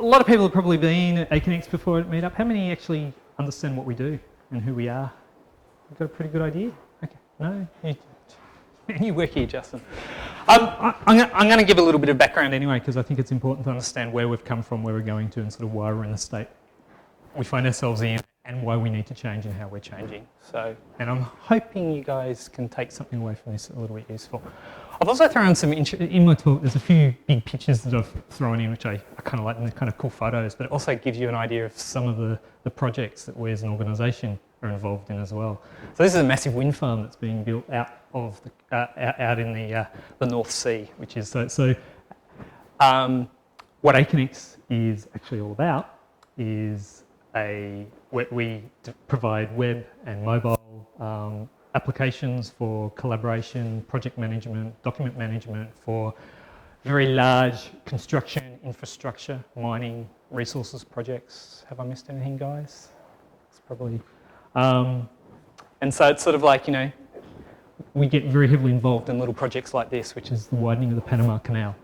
lot of people have probably been at Aconex before at Meetup. How many actually understand what we do and who we are? You've got a pretty good idea? Okay. No? You work here, Justin. I'm going to give a little bit of background anyway, because I think it's important to understand where we've come from, where we're going to, and sort of why we're in the state we find ourselves in, and why we need to change and how we're changing. So, and I'm hoping you guys can take something away from this a little bit useful. I've also thrown some, in my talk, there's a few big pictures that I've thrown in, which I kind of like, and they're kind of cool photos, but it also gives you an idea of some of the projects that we as an organisation are involved in as well. So this is a massive wind farm that's being built out of out in the North Sea, which is so what Aconex is actually all about is we provide web and mobile applications for collaboration, project management, document management for very large construction, infrastructure, mining, resources projects. Have I missed anything, guys? It's probably... and so it's sort of like, we get very heavily involved in little projects like this, which is the widening of the Panama Canal.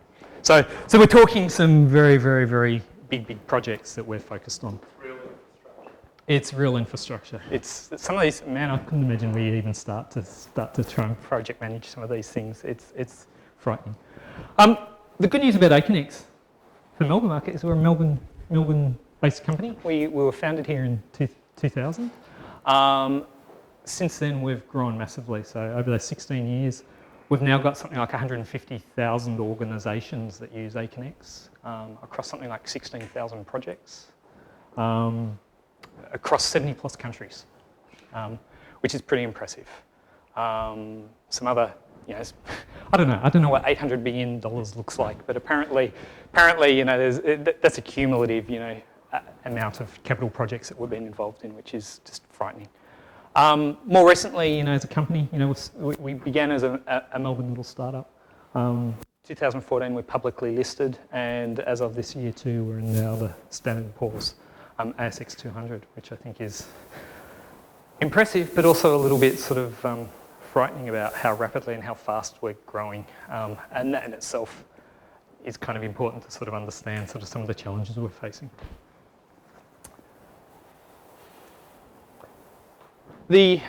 So we're talking some very, very, very big projects that we're focused on. Real infrastructure. It's real infrastructure. It's some of these, man, I couldn't imagine we even start to try and project manage some of these things. It's frightening. The good news about Aconex for the Melbourne market is we're a Melbourne-based company. We were founded here in 2000. Since then, we've grown massively. So over those 16 years, we've now got something like 150,000 organisations that use Aconex across something like 16,000 projects across 70 plus countries, which is pretty impressive. Some other, I don't know what $800 billion looks like, but apparently, that's a cumulative, amount of capital projects that we've been involved in, which is just frightening. More recently, as a company, we began as a Melbourne little startup. 2014, we're publicly listed, and as of this year too, we're in now the Standard & Poor's ASX 200, which I think is impressive, but also a little bit sort of frightening about how rapidly and how fast we're growing, and that in itself is kind of important to sort of understand sort of some of the challenges we're facing. Gee,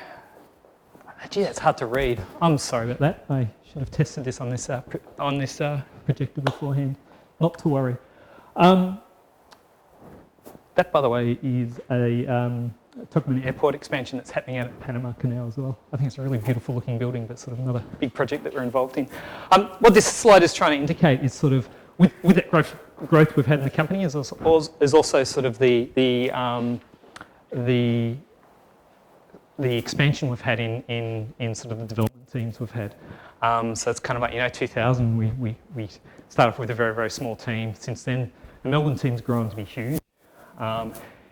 that's hard to read. I'm sorry about that. I should have tested this on this projector beforehand. Not to worry. That, by the way, is a Tokman Airport expansion that's happening out at Panama Canal as well. I think it's a really beautiful looking building, but sort of another big project that we're involved in. What this slide is trying to indicate is sort of, with that growth we've had in the company, is also sort of the expansion we've had in sort of the development teams we've had. So it's kind of like, 2000, we started off with a very, very small team. Since then, the Melbourne team's grown to be huge.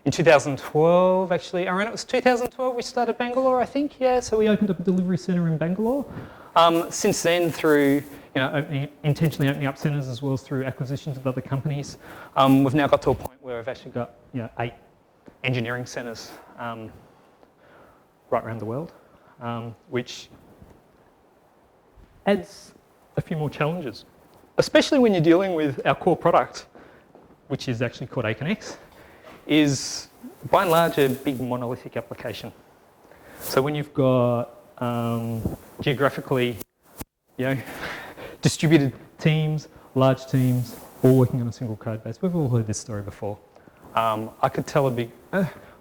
In 2012, actually, around it was 2012, we started Bangalore, I think, yeah. So we opened up a delivery centre in Bangalore. Since then, through intentionally opening up centres as well as through acquisitions of other companies, we've now got to a point where we've actually got 8 engineering centres right around the world, which adds a few more challenges, especially when you're dealing with our core product, which is actually called Aconex, is by and large a big monolithic application. So when you've got geographically, distributed teams, large teams, all working on a single code base. We've all heard this story before. I could tell a big...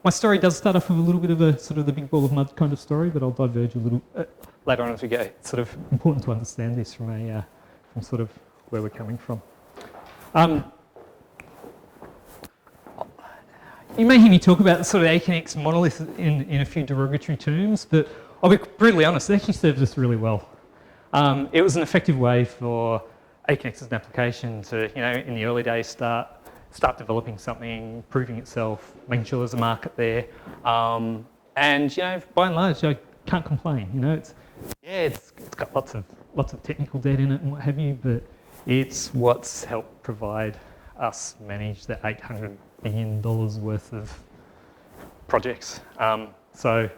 my story does start off with a little bit of a sort of the big ball of mud kind of story, but I'll diverge a little later on as we go. It's sort of important to understand this from sort of where we're coming from. You may hear me talk about sort of Aconex monolith in a few derogatory terms, but I'll be brutally honest, it actually serves us really well. It was an effective way for Aconex as an application to, in the early days start developing something, proving itself, making sure there's a market there. And, by and large, I can't complain. It's got lots of technical debt in it and what have you, but it's what's helped provide us manage the $800 billion worth of projects. So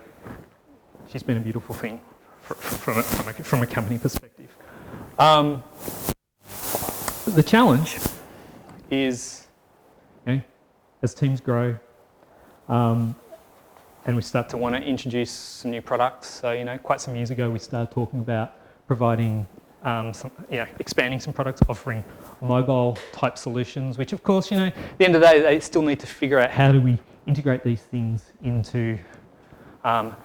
she's been a beautiful thing from a company perspective. The challenge is, as teams grow, and we start to want to introduce some new products. So, quite some years ago, we started talking about providing expanding some products, offering mobile type solutions, which of course, at the end of the day, they still need to figure out how do we integrate these things into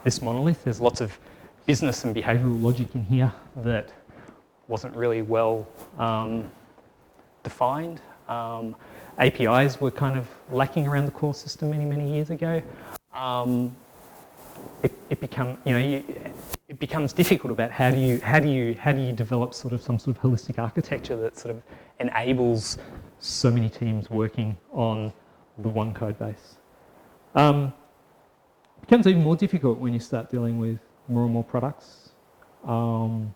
this monolith. There's lots of business and behavioral logic in here that wasn't really well defined. APIs were kind of lacking around the core system many, many years ago. It becomes difficult about how do you develop some sort of holistic architecture that sort of enables so many teams working on the one code base. It becomes even more difficult when you start dealing with more and more products, more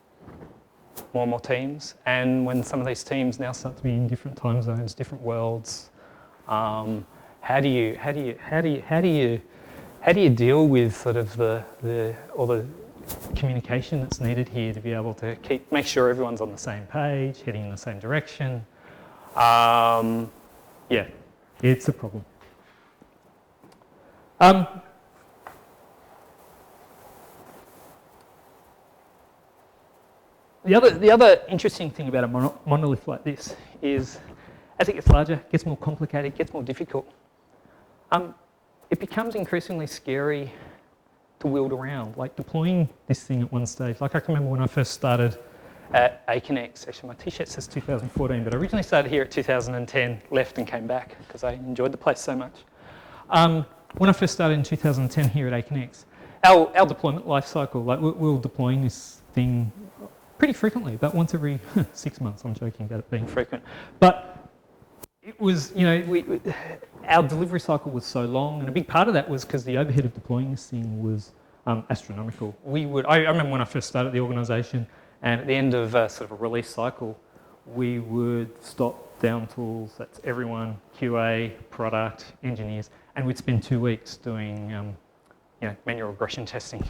and more teams, and when some of these teams now start to be in different time zones, different worlds. How do you deal with sort of all the communication that's needed here to be able to make sure everyone's on the same page, heading in the same direction? Yeah, it's a problem. The other interesting thing about a monolith like this is, as it gets larger, it gets more complicated, it gets more difficult. It becomes increasingly scary to wield around. Like deploying this thing at one stage. Like I can remember when I first started at Aconex. Actually, my t-shirt says 2014, but I originally started here at 2010, left and came back because I enjoyed the place so much. When I first started in 2010 here at Aconex, our deployment life cycle, like we were deploying this thing pretty frequently, about once every 6 months. I'm joking about it being frequent. But it was, our delivery cycle was so long, and a big part of that was because the overhead of deploying this thing was astronomical. I remember when I first started the organisation, and at the end of sort of a release cycle, we would stop down tools, that's everyone, QA, product, engineers, and we'd spend 2 weeks doing manual regression testing.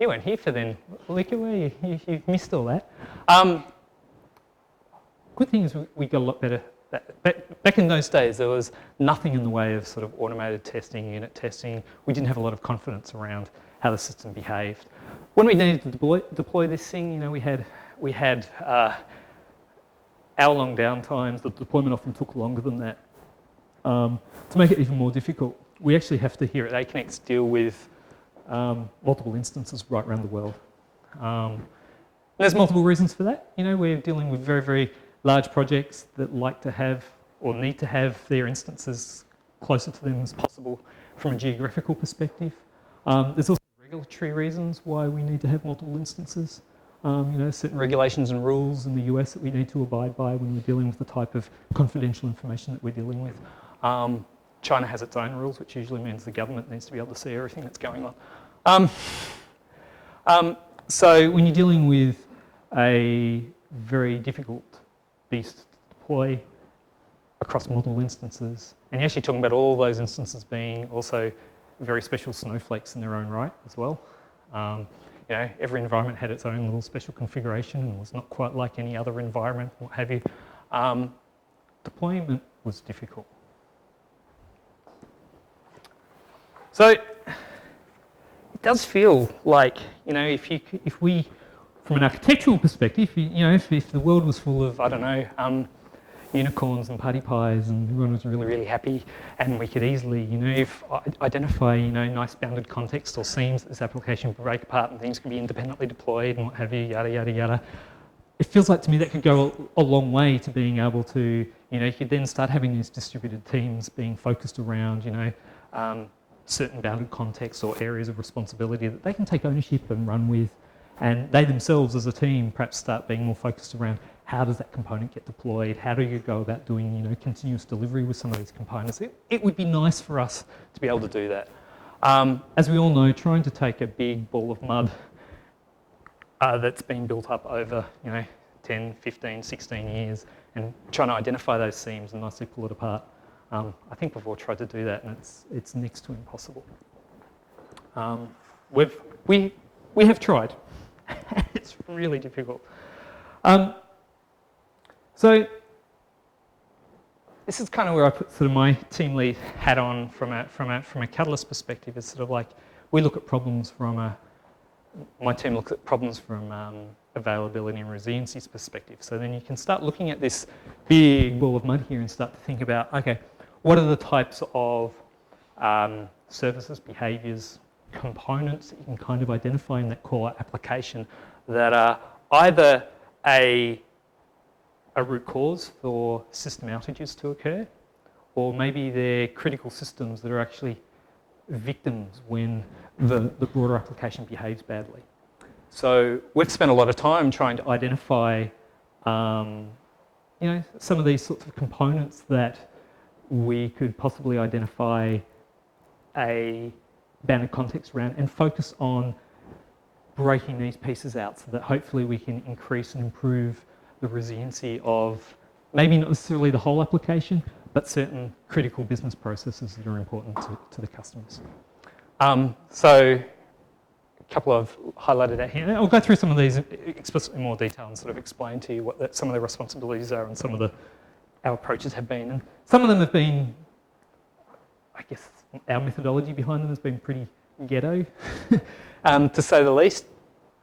You weren't here for then, Luca, were you? You missed all that. Good thing is we got a lot better. Back in those days, there was nothing in the way of sort of automated testing, unit testing. We didn't have a lot of confidence around how the system behaved. When we needed to deploy this thing, we had hour-long downtimes. The deployment often took longer than that. To make it even more difficult, we actually have to, here at Aconex, deal with multiple instances right around the world. There's multiple reasons for that. We're dealing with very, very large projects that like to have or need to have their instances closer to them as possible from a geographical perspective. There's also regulatory reasons why we need to have multiple instances. Certain regulations and rules in the US that we need to abide by when we're dealing with the type of confidential information that we're dealing with. China has its own rules, which usually means the government needs to be able to see everything that's going on. So when you're dealing with a very difficult beast to deploy across multiple instances, and you're actually talking about all those instances being also very special snowflakes in their own right as well. Every environment had its own little special configuration and was not quite like any other environment, what have you. Deployment was difficult. So it does feel like, if we, from an architectural perspective, if the world was full of, I don't know, unicorns and party pies and everyone was really, really happy and we could easily, identify, nice bounded context or seams that this application could break apart and things could be independently deployed and what have you, yada, yada, yada. It feels like to me that could go a long way to being able to, you could then start having these distributed teams being focused around, certain bounded contexts or areas of responsibility that they can take ownership and run with. And they themselves as a team perhaps start being more focused around how does that component get deployed? How do you go about doing continuous delivery with some of these components? It would be nice for us to be able to do that. As we all know, trying to take a big ball of mud that's been built up over 10, 15, 16 years and trying to identify those seams and nicely pull it apart. I think we've all tried to do that and it's next to impossible. We have tried. It's really difficult. So this is kind of where I put sort of my team lead hat on from a Catalyst perspective. It's sort of like we look at problems my team looks at problems from availability and resiliency perspective. So then you can start looking at this big ball of mud here and start to think about, okay, what are the types of services, behaviours, components that you can kind of identify in that core application that are either a root cause for system outages to occur, or maybe they're critical systems that are actually victims when the broader application behaves badly. So we've spent a lot of time trying to identify some of these sorts of components that we could possibly identify a bounded context around and focus on breaking these pieces out so that hopefully we can increase and improve the resiliency of maybe not necessarily the whole application, but certain critical business processes that are important to the customers. So a couple I've highlighted out here. I'll go through some of these explicitly in more detail and sort of explain to you what some of the responsibilities are and some of our approaches have been. And some of them have been, I guess, our methodology behind them has been pretty ghetto, to say the least.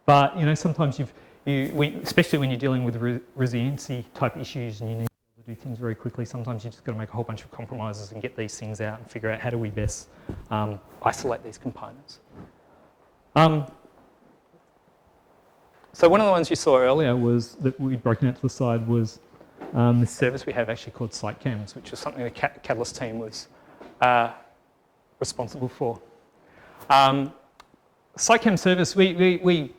But sometimes especially when you're dealing with resiliency type issues and you need to do things very quickly, sometimes you just got to make a whole bunch of compromises and get these things out and figure out how do we best isolate these components. So one of the ones you saw earlier was that we'd broken out to the side was this service we have actually called SiteCams, which is something the Catalyst team was responsible for. SiteCam service, we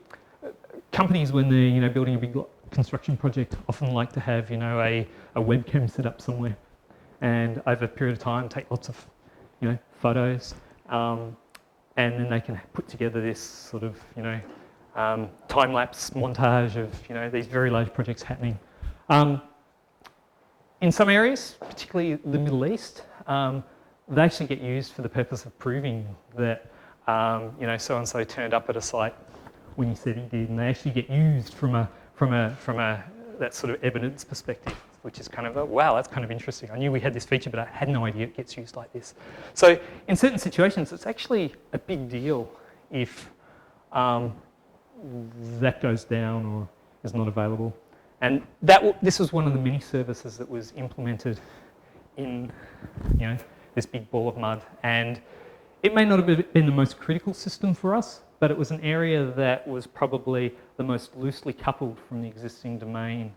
companies when they're building a big construction project often like to have a webcam set up somewhere, and over a period of time take lots of photos, and then they can put together this sort of time-lapse montage of these very large projects happening. In some areas, particularly the Middle East, they actually get used for the purpose of proving that so and so turned up at a site when you said he did, and they actually get used from a that sort of evidence perspective, which is kind of wow, that's kind of interesting. I knew we had this feature, but I had no idea it gets used like this. So in certain situations, it's actually a big deal if that goes down or is not available. And this was one of the many services that was implemented in this big ball of mud, and it may not have been the most critical system for us, but it was an area that was probably the most loosely coupled from the existing domain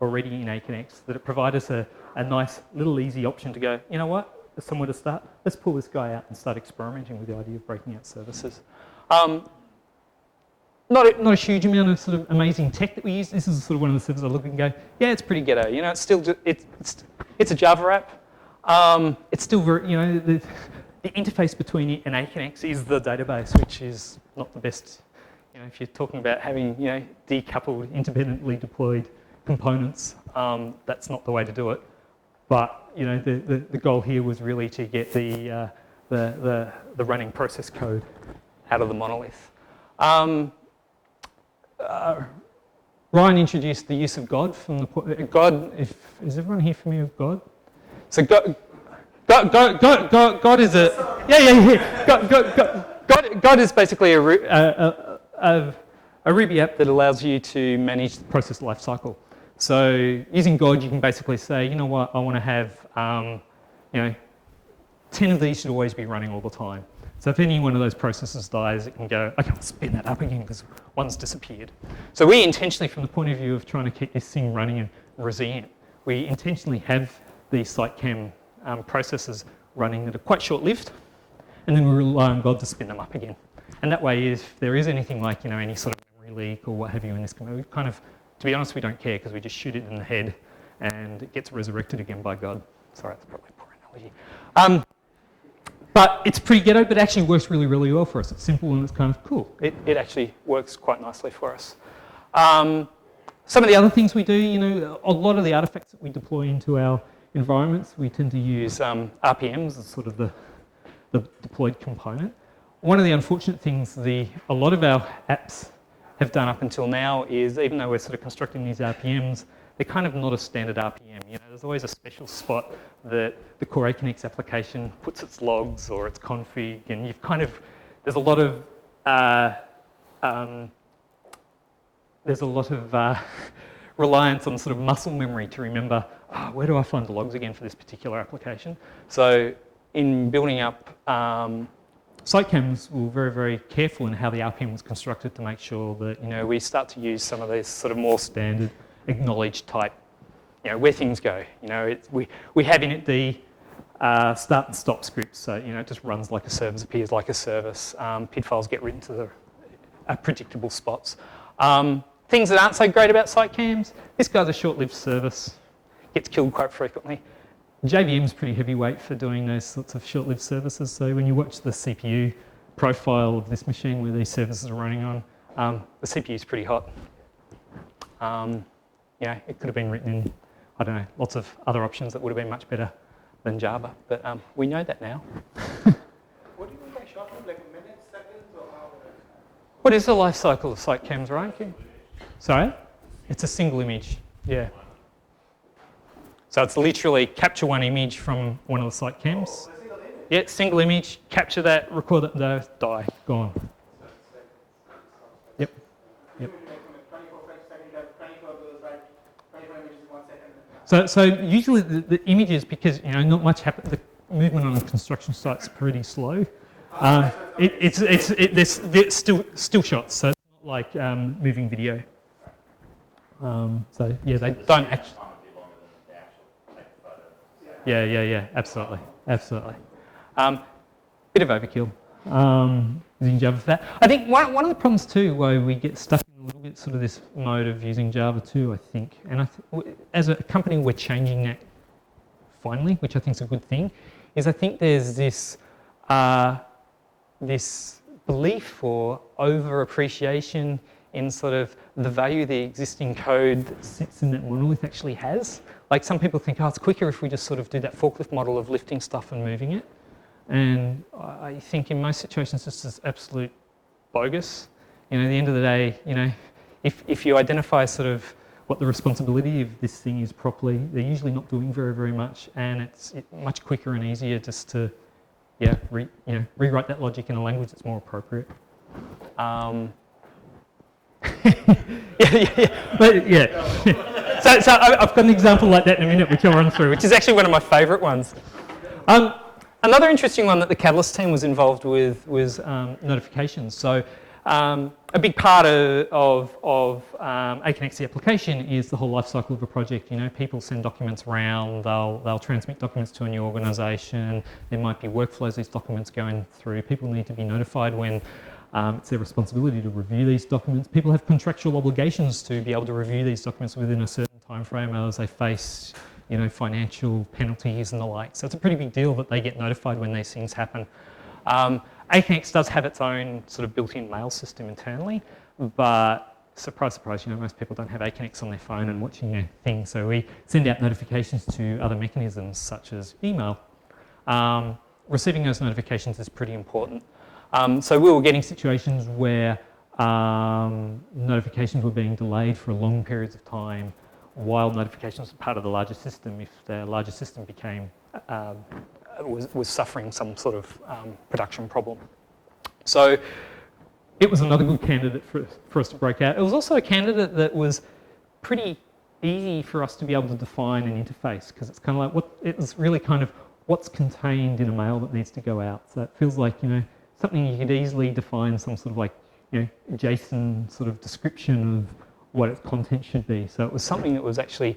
already in Aconex, that it provided us a nice little easy option to go, you know what, there's somewhere to start. Let's pull this guy out and start experimenting with the idea of breaking out services. Not a huge amount of sort of amazing tech that we use. This is sort of one of the services I look and go, yeah, it's pretty ghetto. It's still it's a Java app. It's still very, the interface between it and Aconex is the database, which is not the best. If you're talking about having decoupled, independently deployed components, that's not the way to do it. But the goal here was really to get the running process code out of the monolith. Ryan introduced the use of God from the God. Is everyone here familiar with God? So God is God is basically a Ruby app that allows you to manage the process lifecycle. So using God, you can basically say, you know what, I want to have 10 of these should always be running all the time. So if any one of those processes dies, it can go, I can't spin that up again because one's disappeared. So we intentionally, from the point of view of trying to keep this thing running and resilient, we intentionally have these SiteCam processes running that are quite short-lived, and then we rely on God to spin them up again. And that way, if there is anything like any sort of memory leak or what have you in this, we kind of, to be honest, we don't care because we just shoot it in the head and it gets resurrected again by God. Sorry, that's probably a poor analogy. But it's pretty ghetto, but it actually works really, really well for us. It's simple and it's kind of cool. It actually works quite nicely for us. Some of the other things we do, a lot of the artifacts that we deploy into our environments, we tend to use RPMs as sort of the deployed component. One of the unfortunate things a lot of our apps have done up until now is, even though we're sort of constructing these RPMs, they're kind of not a standard RPM. there's always a special spot that the core Aconex application puts its logs or its config, and you've kind of, there's a lot of reliance on sort of muscle memory to remember, where do I find the logs again for this particular application? So in building up sitecams, we were very, very careful in how the RPM was constructed to make sure that, we start to use some of these sort of more standard acknowledged type, where things go. We have initd start and stop scripts, so, it just runs like a service, appears like a service. PID files get written to the predictable spots. Things that aren't so great about sitecams, this guy's a short-lived service, gets killed quite frequently. JVM's pretty heavyweight for doing those sorts of short-lived services, so when you watch the CPU profile of this machine where these services are running on, the CPU's pretty hot. It could have been written in, I don't know, lots of other options that would have been much better than Java, but we know that now. What do you mean by short-lived, like minutes, seconds, or hours? What is the life cycle of sitecams, Ryan? Sorry? It's a single image, yeah. So it's literally capture one image from one of the sitecams. Yeah, single image, capture that, record it, die, gone. Yep. Yep. So usually the images, because not much happens, the movement on a construction site's pretty slow. There's still shots, so it's not like moving video. So yeah, they don't actually. Yeah, absolutely. Bit of overkill using Java for that. I think one of the problems too, why we get stuck in a little bit sort of this mode of using Java too, I think, and as a company we're changing that finally, which I think is a good thing, is I think there's this this belief or over appreciation in sort of the value the existing code that sits in that monolith actually has. Like some people think, it's quicker if we just sort of do that forklift model of lifting stuff and moving it. And I think in most situations this is absolute bogus. At the end of the day, if you identify sort of what the responsibility of this thing is properly, they're usually not doing very, very much, and it's much quicker and easier just to, rewrite that logic in a language that's more appropriate. But yeah. So I've got an example like that in a minute, which I'll run through, which is actually one of my favourite ones. Another interesting one that the Catalyst team was involved with was notifications. So a big part of Aconex, the application, is the whole life cycle of a project. People send documents around, they'll transmit documents to a new organisation. There might be workflows these documents going through. People need to be notified when it's their responsibility to review these documents. People have contractual obligations to be able to review these documents within a certain time frame as they face, financial penalties and the like. So it's a pretty big deal that they get notified when these things happen. Aconex does have its own sort of built-in mail system internally, but surprise, surprise, most people don't have Aconex on their phone and watching their thing. So we send out notifications to other mechanisms such as email. Receiving those notifications is pretty important. So we were getting situations where notifications were being delayed for long periods of time while notifications were part of the larger system if the larger system became, was suffering some sort of production problem. So it was another good candidate for us to break out. It was also a candidate that was pretty easy for us to be able to define an interface, because it's kind of like it was really kind of what's contained in a mail that needs to go out. So it feels like, something you could easily define some sort of like, JSON sort of description of what its content should be. So it was something that was actually,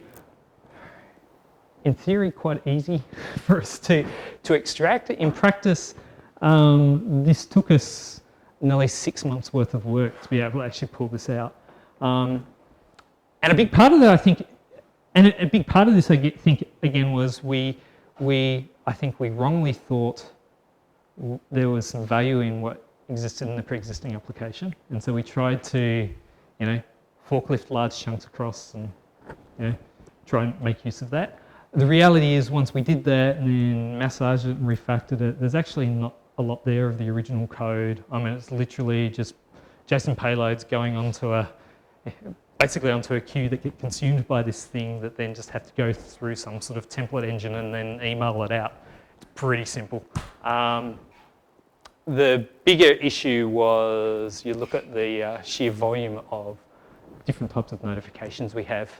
in theory, quite easy for us to extract. In practice, this took us nearly 6 months worth of work to be able to actually pull this out. And a big part of that, I think, and a big part of this, I think, again, was I think we wrongly thought there was some value in what existed in the pre-existing application. And so we tried to, forklift large chunks across and, try and make use of that. The reality is once we did that and then massaged it and refactored it, there's actually not a lot there of the original code. I mean, it's literally just JSON payloads going onto basically onto a queue that get consumed by this thing that then just have to go through some sort of template engine and then email it out. It's pretty simple. The bigger issue was you look at the sheer volume of different types of notifications we have,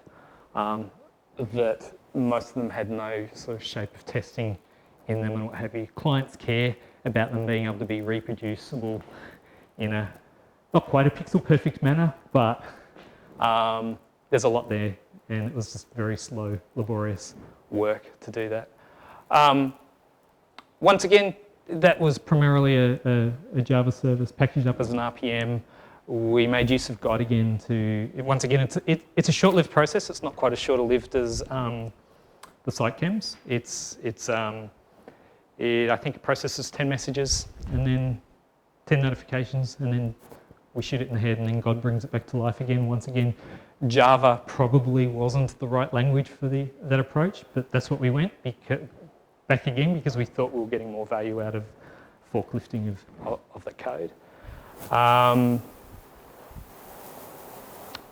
that most of them had no sort of shape of testing in them and what have you. Clients care about them being able to be reproducible in a, not quite a pixel perfect manner, but there's a lot there, and it was just very slow, laborious work to do that. Once again, that was primarily a Java service packaged up as an RPM. We made use of God again to, once again, it's a short-lived process. It's not quite as short-lived as the sitechems. I think it processes 10 messages and then 10 notifications, and then we shoot it in the head, and then God brings it back to life again. Once again, Java probably wasn't the right language for that approach, but that's what we went back again because we thought we were getting more value out of forklifting of the code.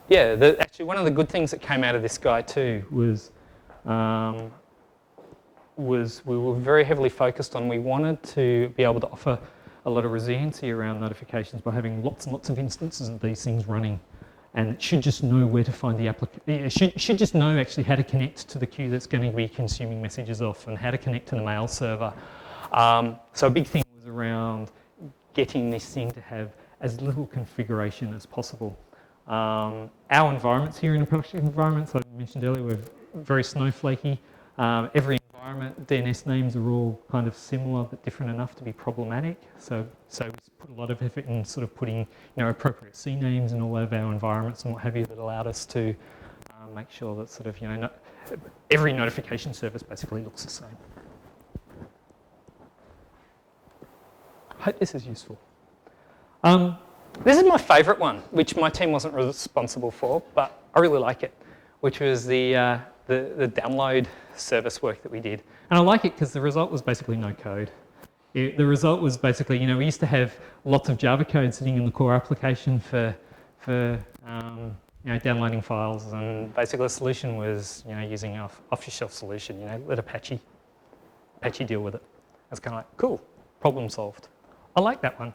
Yeah, actually one of the good things that came out of this guy too was we were very heavily focused on, we wanted to be able to offer a lot of resiliency around notifications by having lots and lots of instances of these things running. And it should just know where to find the application. It should just know actually how to connect to the queue that's going to be consuming messages off and how to connect to the mail server. So a big thing was around getting this thing to have as little configuration as possible. Our environments here in a production environment, so I mentioned earlier, we're very snowflakey. Every environment, DNS names are all kind of similar but different enough to be problematic. So we put a lot of effort in sort of putting appropriate C names in all of our environments and what have you that allowed us to make sure that sort of every notification service basically looks the same. I hope this is useful. This is my favourite one, which my team wasn't responsible for, but I really like it, which was the download service work that we did. And I like it because the result was basically no code. The result was basically, we used to have lots of Java code sitting in the core application for downloading files, and basically the solution was, using an off-the-shelf solution, let Apache deal with it. It's kind of like, cool, problem solved. I like that one.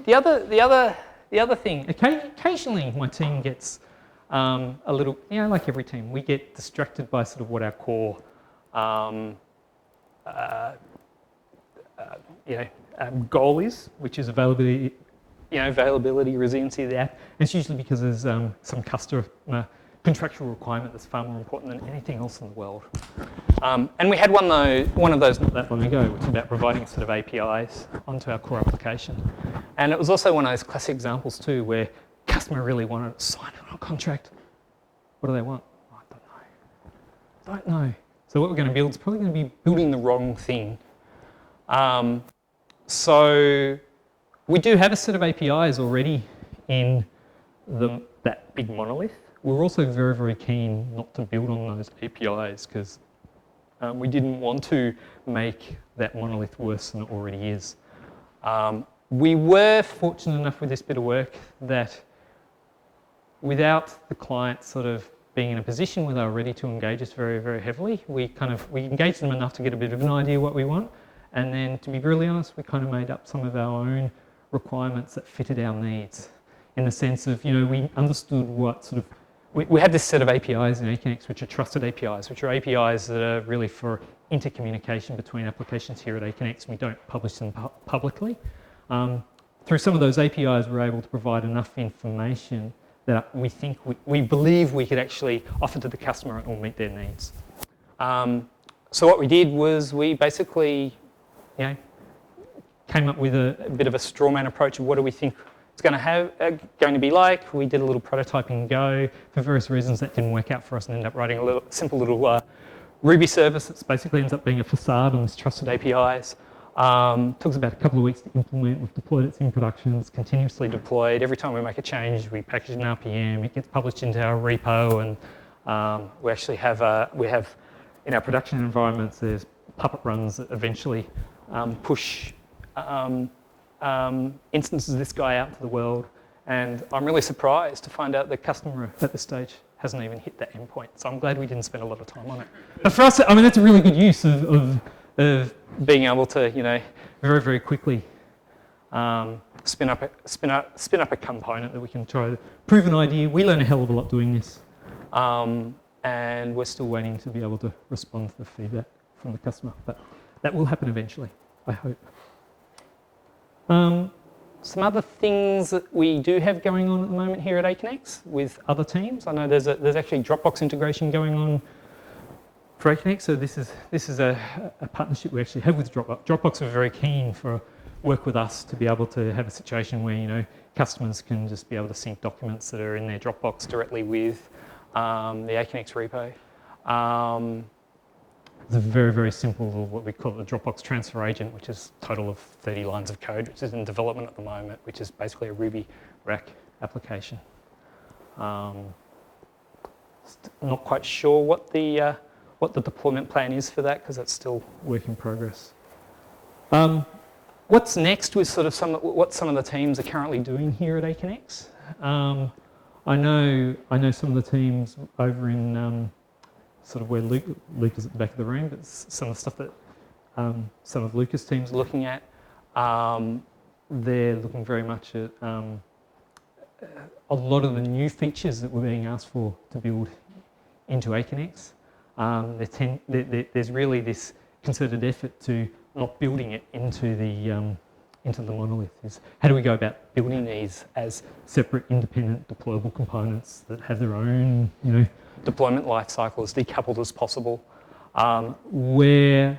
The other thing, occasionally my team gets a little, like every team, we get distracted by sort of what our core, goal is, which is availability, resiliency of the app. And it's usually because there's some customer contractual requirement that's far more important than anything else in the world. And we had one of those not that long ago, which is about providing sort of APIs onto our core application. And it was also one of those classic examples too, where customer really wanted to sign on a contract. What do they want? Oh, I don't know. So what we're going to build is probably going to be building the wrong thing. So we do have a set of APIs already in that big monolith. We're also very, very keen not to build on those APIs because we didn't want to make that monolith worse than it already is. We were fortunate enough with this bit of work that without the client sort of being in a position where they were ready to engage us very, very heavily, we engaged them enough to get a bit of an idea what we want. And then, to be really honest, we kind of made up some of our own requirements that fitted our needs in the sense of, we understood what sort of, we had this set of APIs in Aconex, which are trusted APIs, which are APIs that are really for intercommunication between applications here at Aconex. We don't publish them publicly. Through some of those APIs, we're able to provide enough information that we believe we could actually offer to the customer and will meet their needs. So what we did was we basically, came up with a bit of a straw man approach of what do we think it's going to be like. We did a little prototype in Go. For various reasons, that didn't work out for us and ended up writing a simple little Ruby service that basically ends up being a facade on this trusted APIs. Took us about a couple of weeks to implement. We've deployed it in production. It's continuously deployed. Every time we make a change, we package it in RPM. It gets published into our repo, and we actually have in our production environments, there's puppet runs that eventually push instances this guy out to the world, and I'm really surprised to find out the customer at this stage hasn't even hit that endpoint. So I'm glad we didn't spend a lot of time on it. But for us, I mean, that's a really good use of being able to, very, very quickly spin up a component that we can try to prove an idea. We learn a hell of a lot doing this. And we're still waiting to be able to respond to the feedback from the customer. But that will happen eventually, I hope. Some other things that we do have going on at the moment here at Aconex with other teams. I know there's actually Dropbox integration going on for Aconex. So this is a partnership we actually have with Dropbox. Dropbox are very keen for work with us to be able to have a situation where customers can just be able to sync documents that are in their Dropbox directly with the Aconex repo. It's a very, very simple, what we call the Dropbox transfer agent, which is a total of 30 lines of code, which is in development at the moment, which is basically a Ruby rack application. Not quite sure what the deployment plan is for that, because that's still work in progress. What's next with sort of what some of the teams are currently doing here at Aconex? I know some of the teams over in sort of where Luke is at the back of the room, but some of the stuff that some of Luca's teams are looking at, they're looking very much at a lot of the new features that we're being asked for to build into Aconex. There's really this concerted effort to not building it into the monolith. Is how do we go about building these as separate, independent, deployable components that have their own, deployment life cycle as decoupled as possible. We're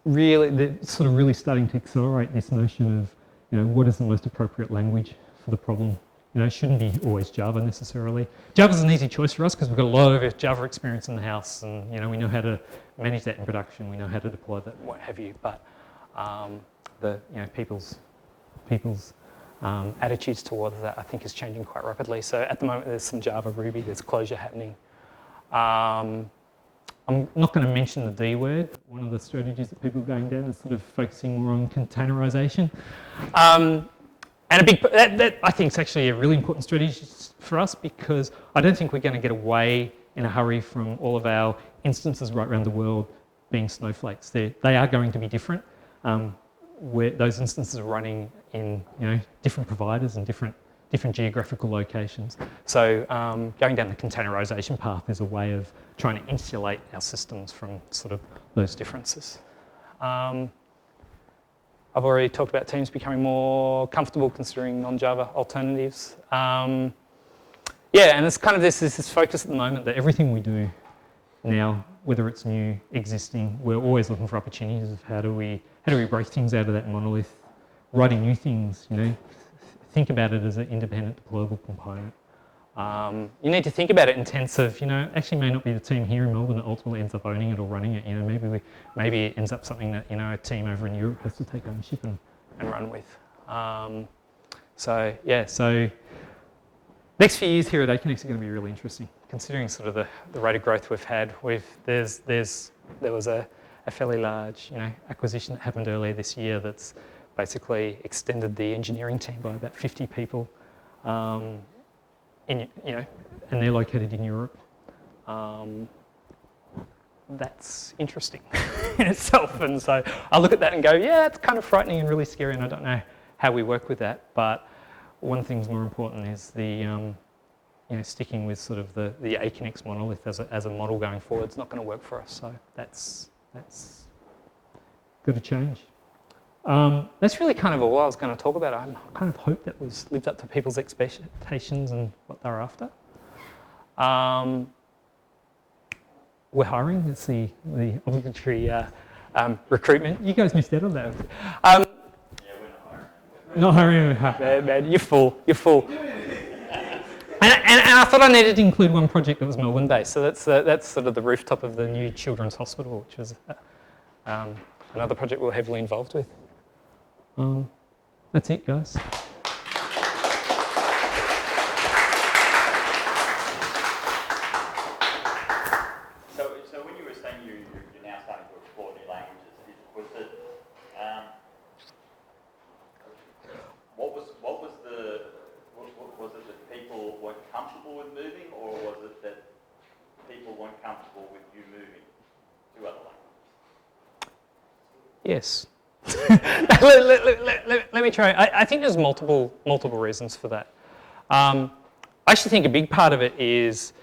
really starting to accelerate this notion of, what is the most appropriate language for the problem. It shouldn't be always Java necessarily. Java's an easy choice for us because we've got a lot of Java experience in the house, and we know how to manage that in production. We know how to deploy that, what have you. But people's attitudes towards that, I think, is changing quite rapidly. So at the moment, there's some Java, Ruby, there's closure happening. I'm not going to mention the D word. One of the strategies that people are going down is sort of focusing more on containerization. And that I think is actually a really important strategy for us, because I don't think we're going to get away in a hurry from all of our instances right around the world being snowflakes. They are going to be different. Where those instances are running in different providers and different geographical locations. So going down the containerization path is a way of trying to insulate our systems from sort of those differences. I've already talked about teams becoming more comfortable considering non-Java alternatives. And it's kind of this focus at the moment that everything we do now, whether it's new, existing, we're always looking for opportunities of how do we break things out of that monolith, writing new things, think about it as an independent deployable component. You need to think about it in terms of, actually may not be the team here in Melbourne that ultimately ends up owning it or running it. Maybe it ends up something that, a team over in Europe has to take ownership and run with. So next few years here at Aconex are going to be really interesting, considering sort of the rate of growth we've had. There was a fairly large, acquisition that happened earlier this year that's basically extended the engineering team by about 50 people. And they're located in Europe. That's interesting in itself. And so I look at that and go, yeah, it's kind of frightening and really scary, and I don't know how we work with that. But one thing's more important is the sticking with sort of the Aconex monolith as a model going forward. It's not going to work for us. So that's got to change. That's really kind of all I was going to talk about. I kind of hope that was lived up to people's expectations and what they're after. We're hiring. It's the obligatory recruitment. You guys missed out on that. Yeah, we're not hiring. Not hiring. Man, you're full. You're full. And I thought I needed to include one project that was Melbourne based. So that's sort of the rooftop of the new children's hospital, which was another project we're heavily involved with. That's it, guys. So when you were saying you're now starting to explore new languages, was it 2 other languages? Yes. let me try. I think there's multiple reasons for that. I actually think a big part of it is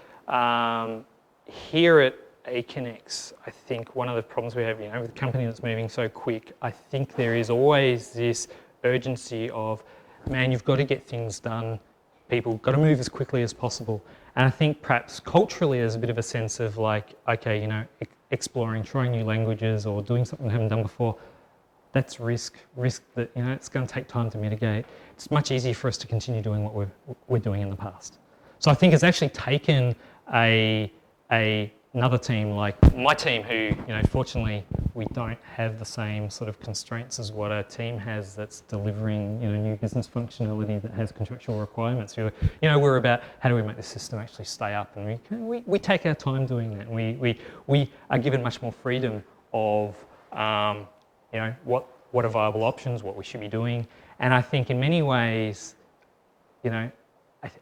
here at Aconex, I think one of the problems we have, with a company that's moving so quick, I think there is always this urgency of, man, you've got to get things done. People got to move as quickly as possible. And I think perhaps culturally there's a bit of a sense of like, okay, exploring, trying new languages or doing something we haven't done before. That's risk that, it's going to take time to mitigate. It's much easier for us to continue doing what we're doing in the past. So I think it's actually taken another team like my team who, fortunately we don't have the same sort of constraints as what a team has that's delivering, new business functionality that has contractual requirements. We're about how do we make the system actually stay up, and we take our time doing that. And we are given much more freedom of, what are viable options, what we should be doing. And I think in many ways, I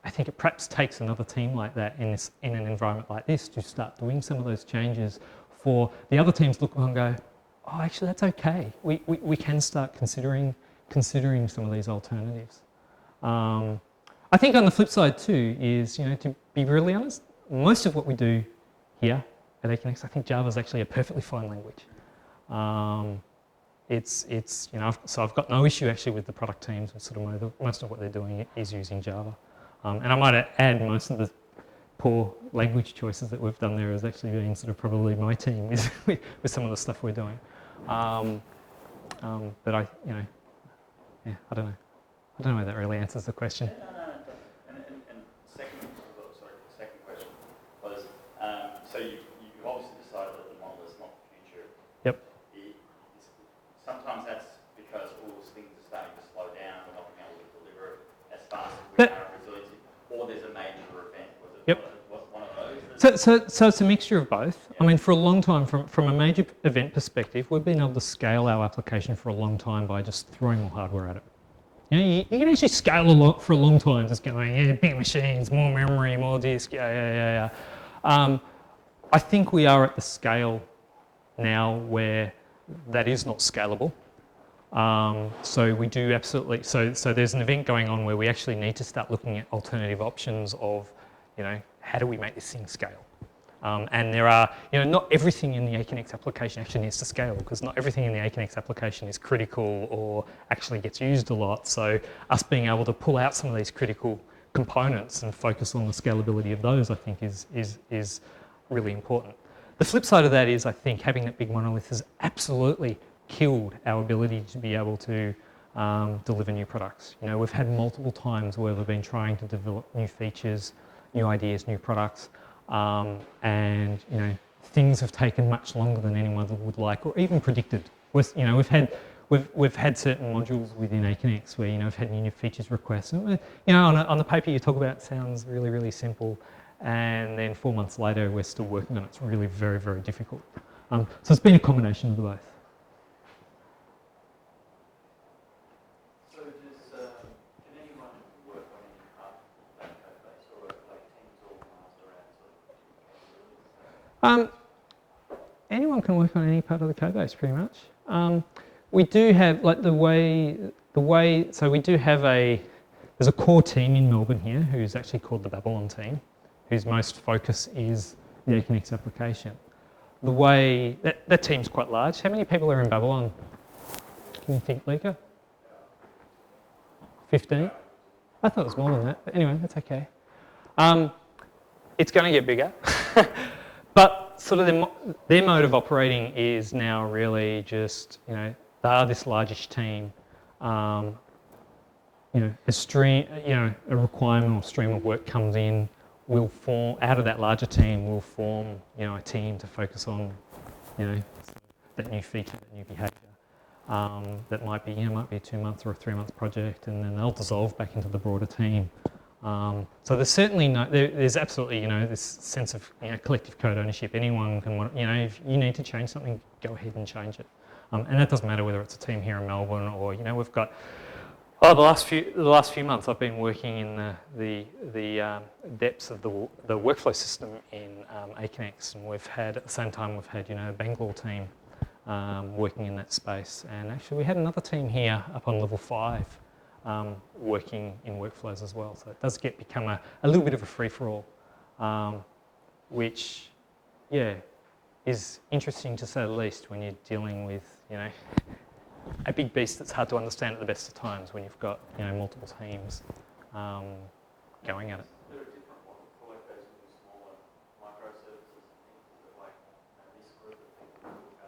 think it perhaps takes another team like that in an environment like this to start doing some of those changes for the other teams to look and go, oh, actually that's okay. We can start considering some of these alternatives. I think on the flip side too is, to be really honest, most of what we do here at Aconex, I think Java is actually a perfectly fine language. So I've got no issue actually with the product teams. Most of what they're doing is using Java. And I might add most of the poor language choices that we've done there has actually been sort of probably my team with some of the stuff we're doing. But I don't know. I don't know whether that really answers the question. No. And second question was, so you obviously decided that the model is not the future. Yep. Sometimes that's because all those things are starting to slow down, we're not being able to deliver it as fast as we are in resiliency, or there's a major event. Was it one of those? So it's a mixture of both. Yep. I mean, for a long time, from a major event perspective, we've been able to scale our application for a long time by just throwing more hardware at it. You can actually scale a lot for a long time, just going, big machines, more memory, more disk, I think we are at the scale now where that is not scalable. So we do absolutely, so there's an event going on where we actually need to start looking at alternative options of, how do we make this thing scale? And there are, not everything in the Aconex application actually needs to scale, because not everything in the Aconex application is critical or actually gets used a lot. So us being able to pull out some of these critical components and focus on the scalability of those, I think is really important. The flip side of that is, I think, having that big monolith has absolutely killed our ability to be able to deliver new products. We've had multiple times where we've been trying to develop new features, new ideas, new products, and things have taken much longer than anyone would like or even predicted. We've had certain modules within Aconex where we've had new features requests. And, on the paper you talk about it sounds really, really simple, and then 4 months later we're still working on it. It's really very, very difficult. So it's been a combination of the both. So can anyone work on any part of that code base, or like teams organised around Anyone can work on any part of the code base, pretty much. We do have, like so we do have there's a core team in Melbourne here who's actually called the Babylon team, whose most focus is the Aconex application. The way, that team's quite large. How many people are in Babylon? Can you think, Lika? 15? I thought it was more than that, but anyway, that's okay. It's going to get bigger. But sort of their mode of operating is now really just, they are this largish team. A requirement or stream of work comes in, we'll form, out of that larger team, we'll form, a team to focus on, that new feature, that new behaviour. That might be a 2 month or a 3 month project, and then they'll dissolve back into the broader team. So there's certainly there's absolutely, this sense of collective code ownership. Anyone can, if you need to change something, go ahead and change it. And that doesn't matter whether it's a team here in Melbourne or, we've got Oh, the last few months, I've been working in the depths of the workflow system in Aconex, and at the same time we've had a Bangalore team working in that space, and actually we had another team here up on level 5 working in workflows as well. So it does become a little bit of a free-for-all, which is interesting to say the least when you're dealing with a big beast that's hard to understand at the best of times when you've got multiple teams going at it. There are different ones for like those new smaller microservices and things that like this group of people look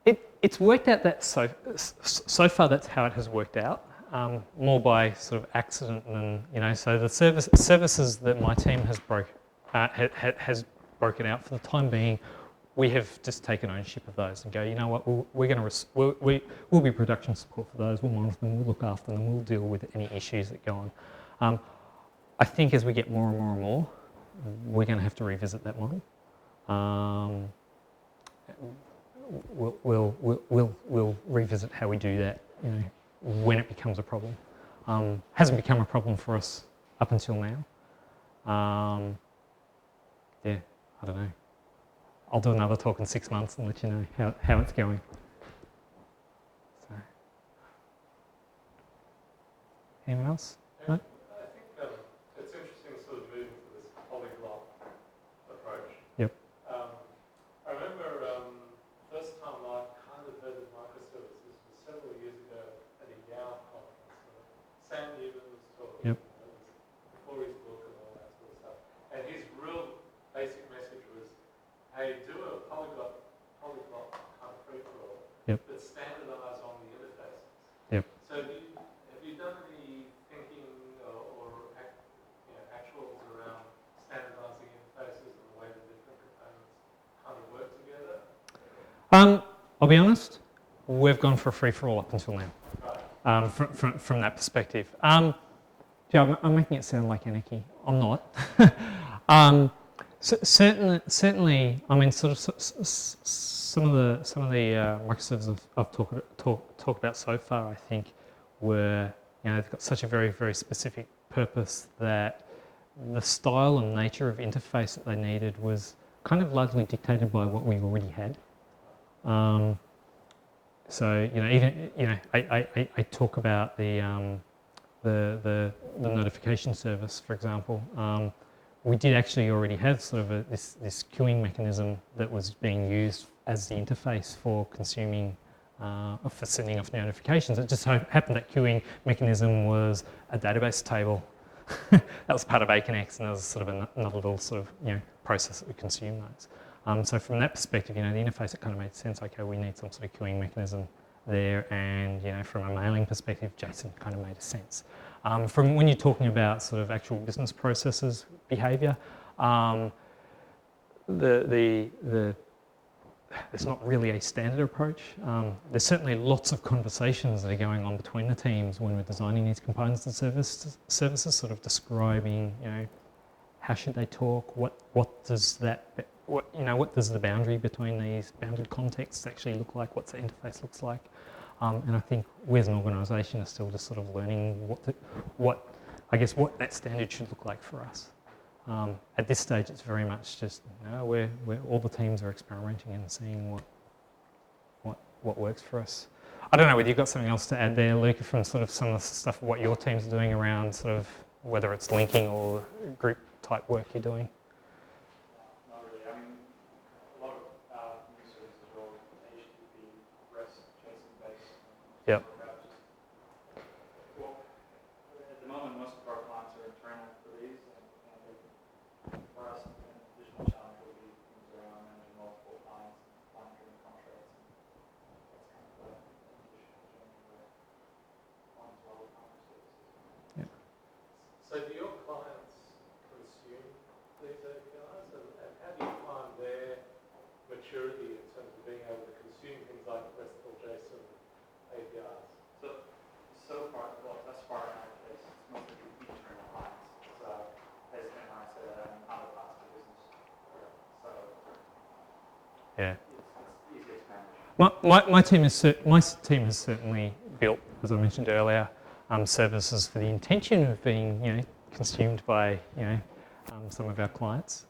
after. It's worked out that so far that's how it has worked out, more by sort of accident than so the services that my team has has broken out for the time being. We have just taken ownership of those and go, you know what, we'll be production support for those, we'll monitor them, we'll look after them, we'll deal with any issues that go on. I think as we get more and more and more, we're going to have to revisit that model. We'll revisit how we do that, when it becomes a problem. Hasn't become a problem for us up until now. I don't know. I'll do another talk in 6 months and let you know how it's going. So. Anyone else? No? I think it's interesting sort of moving to this polyglot approach. Yep. I remember first time I kind of heard of microservices was several years ago at a Yale conference. Sam Newman was talking. Yep. It was before his book and all that sort of stuff. And his real basic message was, hey, do a polyglot kind of free-for-all, yep, but standardise on the interfaces. Yep. So have you done any thinking or actuals around standardising interfaces and the way the different components kind of work together? I'll be honest, we've gone for a free-for-all up until now, Right. from that perspective. I'm making it sound like anarchy. I'm not. Certainly, I mean, sort of some of the microservices I've talked about so far, I think, were they've got such a very, very specific purpose that the style and nature of interface that they needed was kind of largely dictated by what we already had. So even I talk about the notification service, for example. We did actually already have sort of this queuing mechanism that was being used as the interface for consuming, for sending off notifications. It just happened that queuing mechanism was a database table. That was part of Aconex, and there was sort of another little sort of process that would consume those. So from that perspective, the interface, it kind of made sense. Okay, we need some sort of queuing mechanism there, and from a mailing perspective, JSON kind of made sense. From when you're talking about sort of actual business processes, behaviour, there's not really a standard approach. There's certainly lots of conversations that are going on between the teams when we're designing these components and services, sort of describing, how should they talk? What does the boundary between these bounded contexts actually look like? What's the interface looks like? And I think we as an organisation are still just sort of learning what that standard should look like for us. At this stage, it's very much just where all the teams are experimenting and seeing what works for us. I don't know whether you've got something else to add there, Luca, from sort of some of the stuff what your team's doing around sort of whether it's linking or group type work you're doing. Not really. I mean, a lot of new services are all HTTP, REST, JSON based. Yep. Well, at the moment, most of our clients are internal for these, and for us, an additional challenge will be things around managing multiple clients, client-driven contracts, and that's kind of the additional challenge where clients will have microservices. Yep. So do your clients consume these APIs, and how do you find their maturity in terms of being able to consume things like RESTful JSON APIs? So far, well, thus far in our case, it's mostly internal clients. So, as when I say that, I'm other parts of the business. So, Yeah. it's easy to manage. My team has certainly built, as I mentioned earlier, services for the intention of being, consumed by, some of our clients.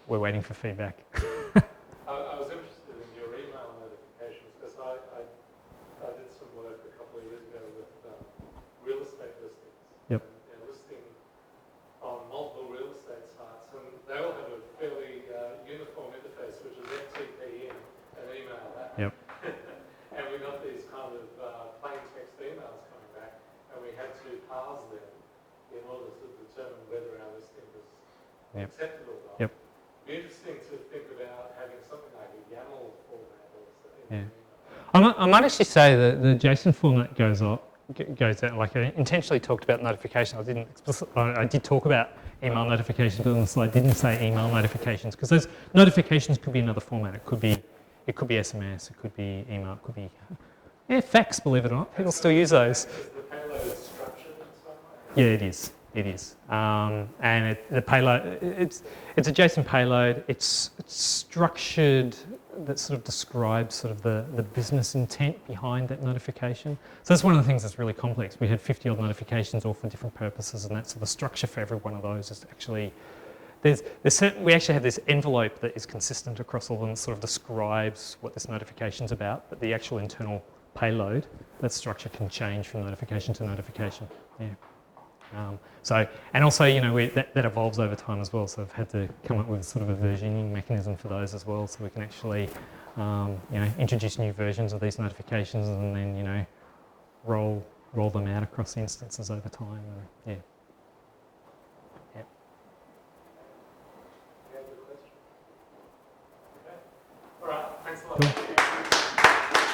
We're waiting for feedback. I was interested in your email notifications because I did some work a couple of years ago with real estate listings. Yep. And listing on multiple real estate sites, and they all have a fairly uniform interface, which is FTP in and email out. Yep. And we got these kind of plain text emails coming back, and we had to parse them in order to determine whether our listing was accepted or not. Yep. It'd be interesting to think about having something like a YAML format or something. Yeah. I might actually say that the JSON format goes out. Like I intentionally talked about notifications. I did talk about email notifications, but on the slide didn't say email notifications because those notifications could be another format. It could be SMS. It could be email. It could be fax. Believe it or not, people still use those. Is the payload structured in some way? Yeah, it is. It is, and the payload. It's a JSON payload. It's structured that sort of describes sort of the business intent behind that notification. So that's one of the things that's really complex. We had 50 odd notifications, all for different purposes, and that's the structure for every one of those is actually. We actually have this envelope that is consistent across all of them, that sort of describes what this notification's about, but the actual internal payload, that structure can change from notification to notification. Yeah. And also, that evolves over time as well. So I've had to come up with sort of a versioning mechanism for those as well, so we can actually, introduce new versions of these notifications and then, roll them out across instances over time. And, yeah.